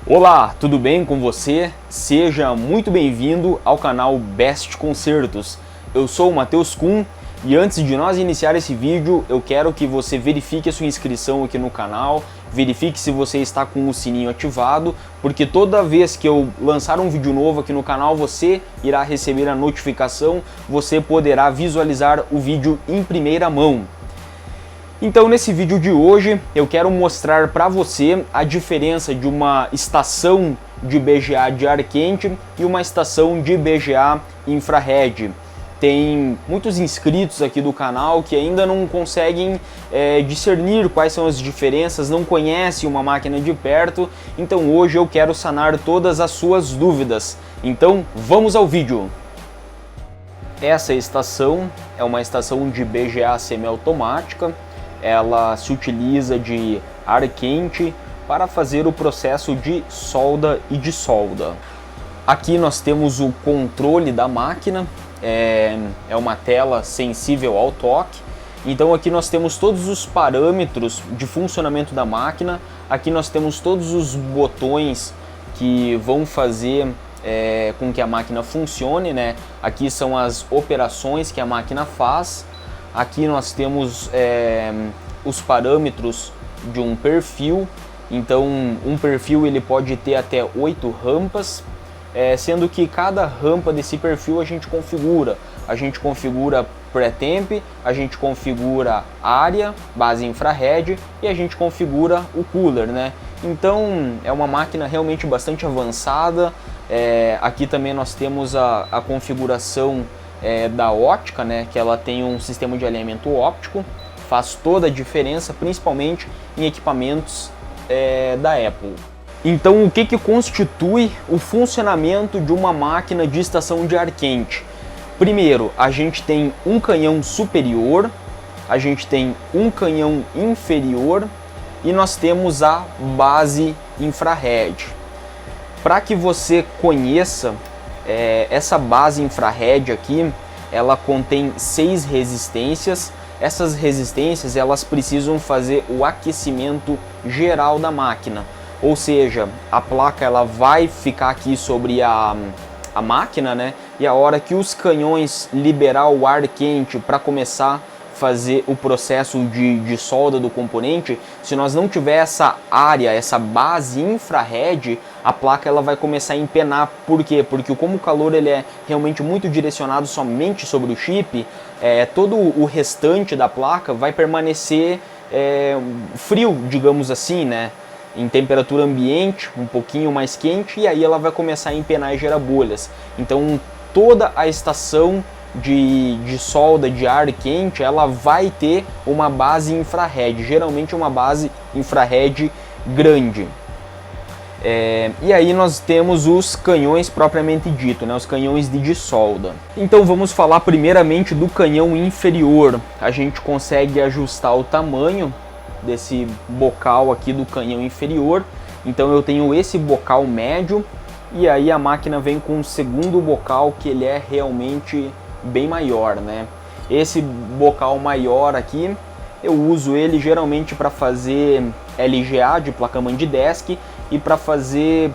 Olá, tudo bem com você? Seja muito bem-vindo ao canal Best Concertos. Eu sou o Matheus Kuhn e antes de nós iniciar esse vídeo, eu quero que você verifique a sua inscrição aqui no canal, verifique se você está com o sininho ativado, porque toda vez que eu lançar um vídeo novo aqui no canal, você irá receber a notificação, você poderá visualizar o vídeo em primeira mão. Então nesse vídeo de hoje eu quero mostrar para você a diferença de uma estação de BGA de ar quente e uma estação de BGA infrared. Tem muitos inscritos aqui do canal que ainda não conseguem discernir quais são as diferenças, não conhecem uma máquina de perto, então hoje eu quero sanar todas as suas dúvidas. Então vamos ao vídeo! Essa estação é uma estação de BGA semiautomática. Ela se utiliza de ar quente para fazer o processo de solda e dessolda. Aqui nós temos o controle da máquina, é uma tela sensível ao toque. Então aqui nós temos todos os parâmetros de funcionamento da máquina. Aqui nós temos todos os botões que vão fazer com que a máquina funcione, né? Aqui são as operações que a máquina faz. Aqui nós temos os parâmetros de um perfil. Então um perfil ele pode ter até 8 rampas, sendo que cada rampa desse perfil a gente configura. A gente configura pré-temp, a gente configura área, base infrared e a gente configura o cooler, né? Então é uma máquina realmente bastante avançada. Aqui também nós temos a configuração da ótica, né, que ela tem um sistema de alinhamento óptico, faz toda a diferença, principalmente em equipamentos da Apple. Então o que constitui o funcionamento de uma máquina de estação de ar quente? Primeiro, a gente tem um canhão superior, a gente tem um canhão inferior e nós temos a base infrared. Para que você conheça essa base infrared aqui, ela contém 6 resistências. Essas resistências elas precisam fazer o aquecimento geral da máquina, ou seja, a placa ela vai ficar aqui sobre a máquina, né? E a hora que os canhões liberar o ar quente para começar fazer o processo de solda do componente, se nós não tiver essa área, essa base infrared, a placa ela vai começar a empenar. Por quê? Porque como o calor ele é realmente muito direcionado somente sobre o chip, todo o restante da placa vai permanecer frio, digamos assim, né? Em temperatura ambiente, um pouquinho mais quente, e aí ela vai começar a empenar e gerar bolhas. Então toda a estação de solda de ar quente, ela vai ter uma base infrared, geralmente uma base infrared grande. E aí nós temos os canhões propriamente dito, né, os canhões de dissolda. Então vamos falar primeiramente do canhão inferior. A gente consegue ajustar o tamanho desse bocal aqui do canhão inferior. Então eu tenho esse bocal médio e aí a máquina vem com um segundo bocal que ele é realmente bem maior, né? Esse bocal maior aqui eu uso ele geralmente para fazer LGA de placa-mãe de desk e para fazer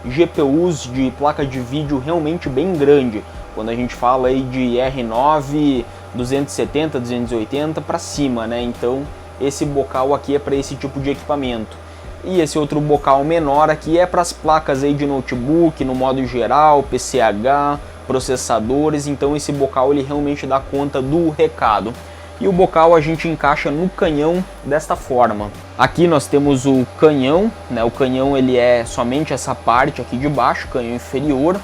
GPUs de placa de vídeo realmente bem grande, quando a gente fala aí de R9 270, 280 para cima, né? Então esse bocal aqui é para esse tipo de equipamento. E esse outro bocal menor aqui é para as placas aí de notebook, no modo geral, PCH, processadores. Então esse bocal ele realmente dá conta do recado. E o bocal a gente encaixa no canhão desta forma. Aqui nós temos o canhão, né? O canhão ele é somente essa parte aqui de baixo, canhão inferior.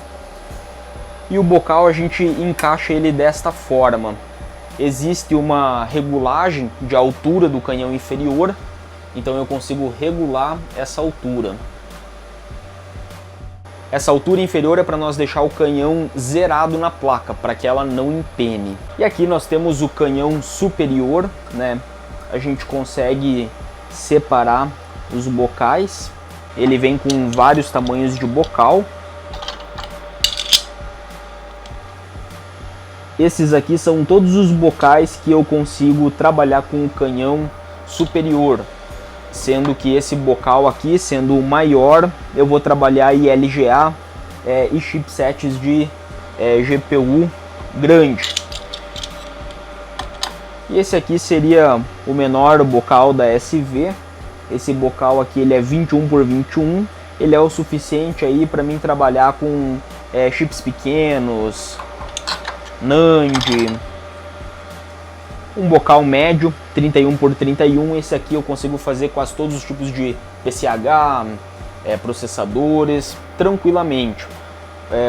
E o bocal a gente encaixa ele desta forma. Existe uma regulagem de altura do canhão inferior, então eu consigo regular essa altura. Essa altura inferior é para nós deixar o canhão zerado na placa, para que ela não empene. E aqui nós temos o canhão superior, né? A gente consegue separar os bocais. Ele vem com vários tamanhos de bocal. Esses aqui são todos os bocais que eu consigo trabalhar com o canhão superior. sendo que esse bocal aqui, sendo o maior, eu vou trabalhar ILGA e chipsets de GPU grande. E esse aqui seria o menor bocal da SV. Esse bocal aqui ele é 21 por 21, ele é o suficiente aí para mim trabalhar com chips pequenos, NAND. Um bocal médio, 31 por 31, esse aqui eu consigo fazer quase todos os tipos de PCH, processadores, tranquilamente.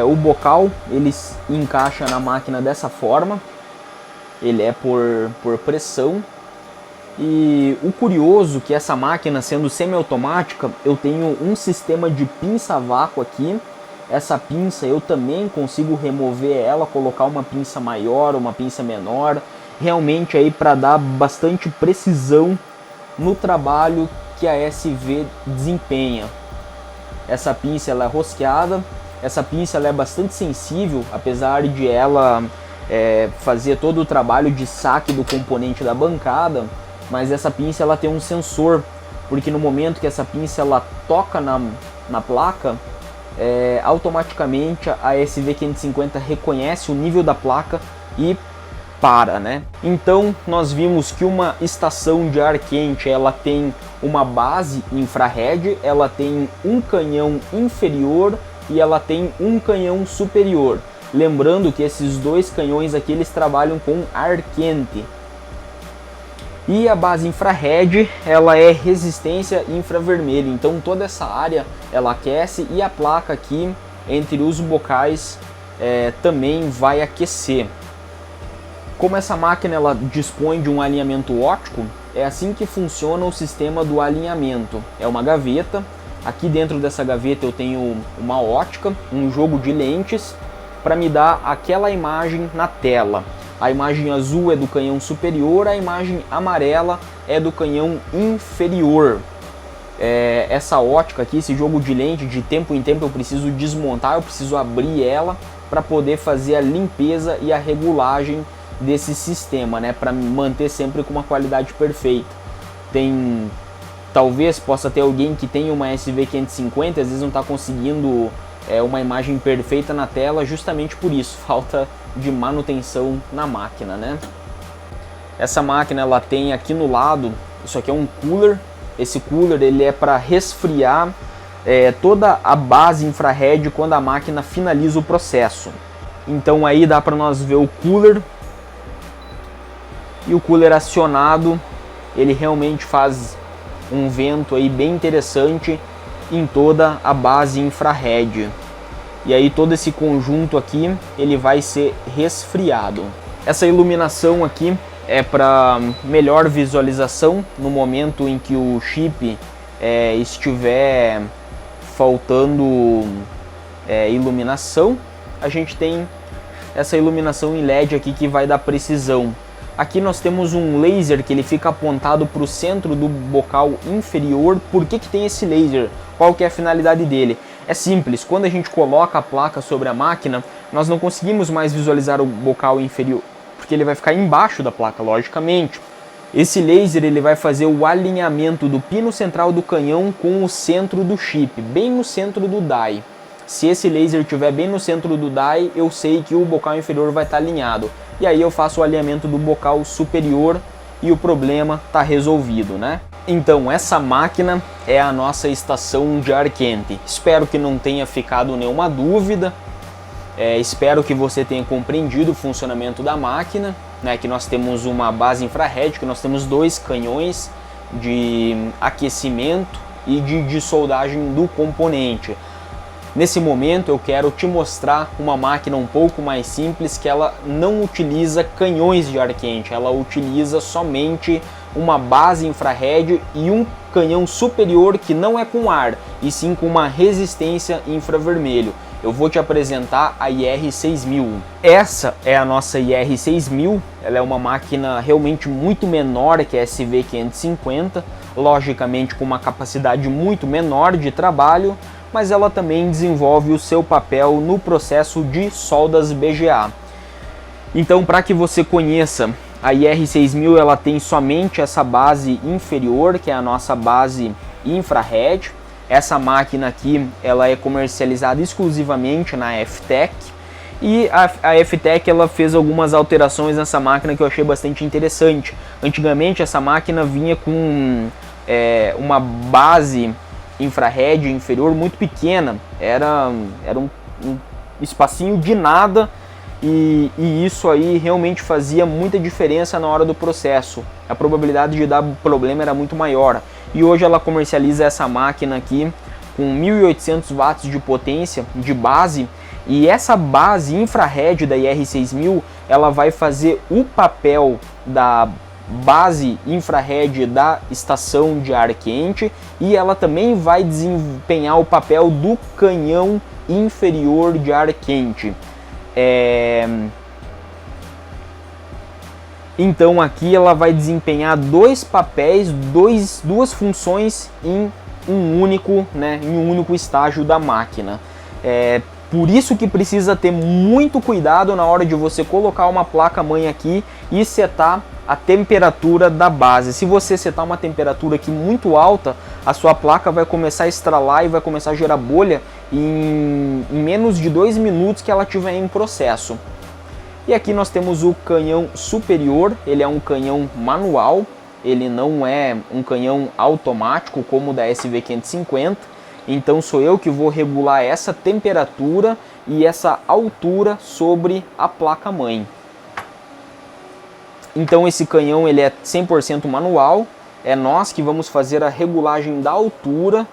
O bocal ele encaixa na máquina dessa forma, ele é por pressão. E o curioso é que essa máquina, sendo semiautomática, eu tenho um sistema de pinça a vácuo aqui. Essa pinça eu também consigo remover ela, colocar uma pinça maior, uma pinça menor, realmente aí para dar bastante precisão no trabalho que a SV desempenha. Essa pinça ela é rosqueada, essa pinça ela é bastante sensível, apesar de ela fazer todo o trabalho de saque do componente da bancada, mas essa pinça ela tem um sensor, porque no momento que essa pinça ela toca na placa, automaticamente a SV550 reconhece o nível da placa e para, né? Então nós vimos que uma estação de ar quente ela tem uma base infrared, ela tem um canhão inferior e ela tem um canhão superior. Lembrando que esses dois canhões aqui eles trabalham com ar quente. E a base infrared ela é resistência infravermelho, então toda essa área ela aquece e a placa aqui entre os bocais também vai aquecer. Como essa máquina ela dispõe de um alinhamento óptico, é assim que funciona o sistema do alinhamento. É uma gaveta, aqui dentro dessa gaveta eu tenho uma ótica, um jogo de lentes para me dar aquela imagem na tela. A imagem azul é do canhão superior, a imagem amarela é do canhão inferior. Essa ótica aqui, esse jogo de lente, de tempo em tempo eu preciso desmontar, eu preciso abrir ela para poder fazer a limpeza e a regulagem desse sistema, né, para manter sempre com uma qualidade perfeita. Talvez possa ter alguém que tenha uma SV550 e às vezes não está conseguindo uma imagem perfeita na tela, justamente por isso, falta de manutenção na máquina, né? Essa máquina ela tem aqui no lado, isso aqui é um cooler. Esse cooler ele é para resfriar toda a base infrared quando a máquina finaliza o processo. Então aí dá para nós ver o cooler. E o cooler acionado, ele realmente faz um vento aí bem interessante em toda a base infrared. E aí todo esse conjunto aqui, ele vai ser resfriado. Essa iluminação aqui é para melhor visualização no momento em que o chip estiver faltando iluminação. A gente tem essa iluminação em LED aqui que vai dar precisão. Aqui nós temos um laser que ele fica apontado para o centro do bocal inferior. Por que tem esse laser? Qual que é a finalidade dele? É simples, quando a gente coloca a placa sobre a máquina, nós não conseguimos mais visualizar o bocal inferior, porque ele vai ficar embaixo da placa, logicamente. Esse laser ele vai fazer o alinhamento do pino central do canhão com o centro do chip, bem no centro do die. Se esse laser estiver bem no centro do die, eu sei que o bocal inferior vai estar alinhado. E aí eu faço o alinhamento do bocal superior e o problema está resolvido, né? Então essa máquina é a nossa estação de ar quente. Espero que não tenha ficado nenhuma dúvida. Espero que você tenha compreendido o funcionamento da máquina, né? Que nós temos uma base infrared, que nós temos dois canhões de aquecimento e de soldagem do componente. Nesse momento eu quero te mostrar uma máquina um pouco mais simples, que ela não utiliza canhões de ar quente, ela utiliza somente uma base infrared e um canhão superior que não é com ar, e sim com uma resistência infravermelho. Eu vou te apresentar a IR6000. Essa é a nossa IR6000, ela é uma máquina realmente muito menor que a SV550, logicamente com uma capacidade muito menor de trabalho, mas ela também desenvolve o seu papel no processo de soldas BGA. Então, para que você conheça A IR6000 ela tem somente essa base inferior, que é a nossa base infrared. Essa máquina aqui ela é comercializada exclusivamente na FTech. E a FTech ela fez algumas alterações nessa máquina que eu achei bastante interessante. Antigamente essa máquina vinha com uma base infrared inferior muito pequena, era um espacinho de nada, e isso aí realmente fazia muita diferença na hora do processo. A probabilidade de dar problema era muito maior. E hoje ela comercializa essa máquina aqui com 1.800 watts de potência de base, e essa base infrared da IR6000 ela vai fazer o papel da base infrared da estação de ar quente, e ela também vai desempenhar o papel do canhão inferior de ar quente. Então aqui ela vai desempenhar dois papéis, duas funções em um único, em um único estágio da máquina. Por isso que precisa ter muito cuidado na hora de você colocar uma placa-mãe aqui e setar a temperatura da base. Se você setar uma temperatura aqui muito alta, a sua placa vai começar a estralar e vai começar a gerar bolha em menos de 2 minutos que ela estiver em processo. E aqui nós temos o canhão superior, ele é um canhão manual, ele não é um canhão automático como o da SV550, então sou eu que vou regular essa temperatura e essa altura sobre a placa-mãe. Então esse canhão ele é 100% manual, é nós que vamos fazer a regulagem da altura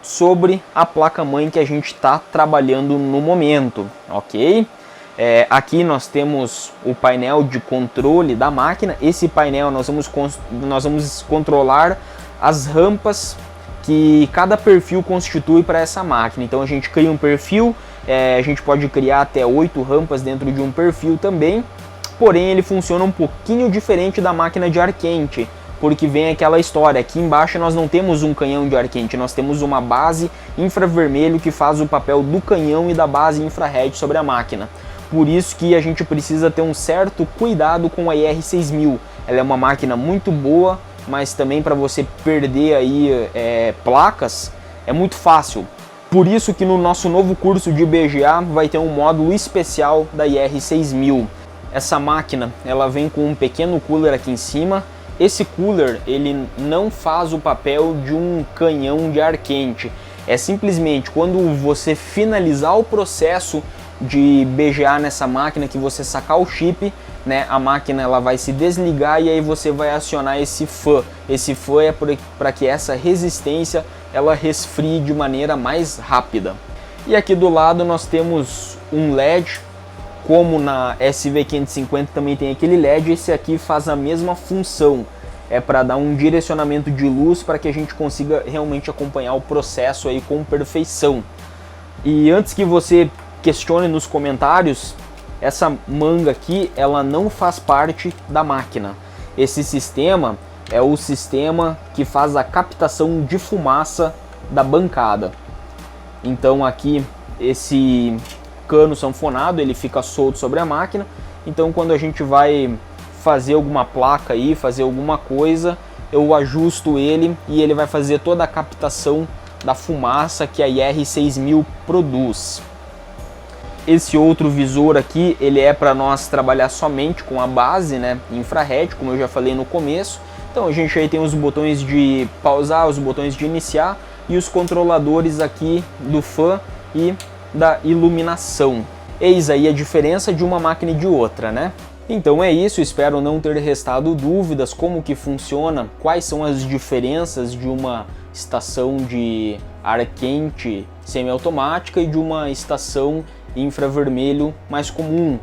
sobre a placa-mãe que a gente está trabalhando no momento, ok? Aqui nós temos o painel de controle da máquina. Esse painel nós vamos controlar as rampas que cada perfil constitui para essa máquina. Então a gente cria um perfil, a gente pode criar até 8 rampas dentro de um perfil também, porém ele funciona um pouquinho diferente da máquina de ar quente, porque vem aquela história, aqui embaixo nós não temos um canhão de ar quente, nós temos uma base infravermelho que faz o papel do canhão e da base infrared sobre a máquina. Por isso que a gente precisa ter um certo cuidado com a IR6000. Ela é uma máquina muito boa, mas também para você perder aí placas é muito fácil. Por isso que no nosso novo curso de BGA vai ter um módulo especial da IR6000. Essa máquina ela vem com um pequeno cooler aqui em cima. Esse cooler ele não faz o papel de um canhão de ar quente. É simplesmente quando você finalizar o processo de BGA nessa máquina, que você sacar o chip, a máquina ela vai se desligar e aí você vai acionar esse fã. Esse fã é para que essa resistência ela resfrie de maneira mais rápida. E aqui do lado nós temos um LED, como na SV550 também tem aquele LED, esse aqui faz a mesma função. É para dar um direcionamento de luz para que a gente consiga realmente acompanhar o processo aí com perfeição. E antes que você questione nos comentários, essa manga aqui ela não faz parte da máquina. Esse sistema é o sistema que faz a captação de fumaça da bancada. Então aqui esse cano sanfonado ele fica solto sobre a máquina, então quando a gente vai fazer alguma placa aí, fazer alguma coisa, eu ajusto ele e ele vai fazer toda a captação da fumaça que a IR6000 produz. Esse outro visor aqui, ele é para nós trabalhar somente com a base, infrared, como eu já falei no começo. Então a gente aí tem os botões de pausar, os botões de iniciar e os controladores aqui do fã e da iluminação. Eis aí a diferença de uma máquina e de outra, Então é isso, espero não ter restado dúvidas como que funciona, quais são as diferenças de uma estação de ar quente semiautomática e de uma estação infravermelho mais comum,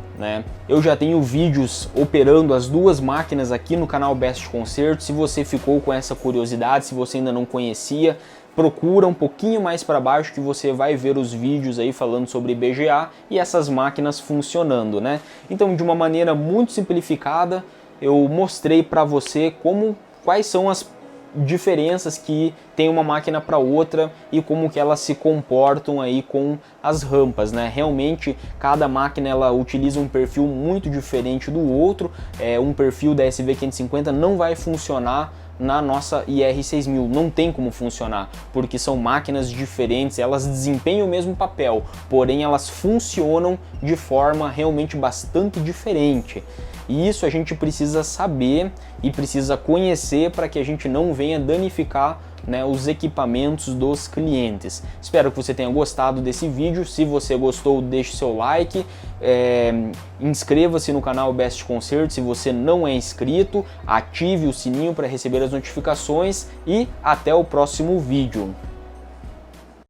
Eu já tenho vídeos operando as duas máquinas aqui no canal Best Concertos. Se você ficou com essa curiosidade, se você ainda não conhecia, procura um pouquinho mais para baixo que você vai ver os vídeos aí falando sobre BGA e essas máquinas funcionando, Então, de uma maneira muito simplificada, eu mostrei para você quais são as diferenças que tem uma máquina para outra e como que elas se comportam aí com as rampas, né? Realmente cada máquina ela utiliza um perfil muito diferente do outro. Um perfil da SV550 não vai funcionar na nossa IR6000, não tem como funcionar, porque são máquinas diferentes, elas desempenham o mesmo papel, porém elas funcionam de forma realmente bastante diferente. E isso a gente precisa saber e precisa conhecer para que a gente não venha danificar, né, os equipamentos dos clientes. Espero que você tenha gostado desse vídeo. Se você gostou, deixe seu like, inscreva-se no canal Best Concertos se você não é inscrito, ative o sininho para receber as notificações e até o próximo vídeo.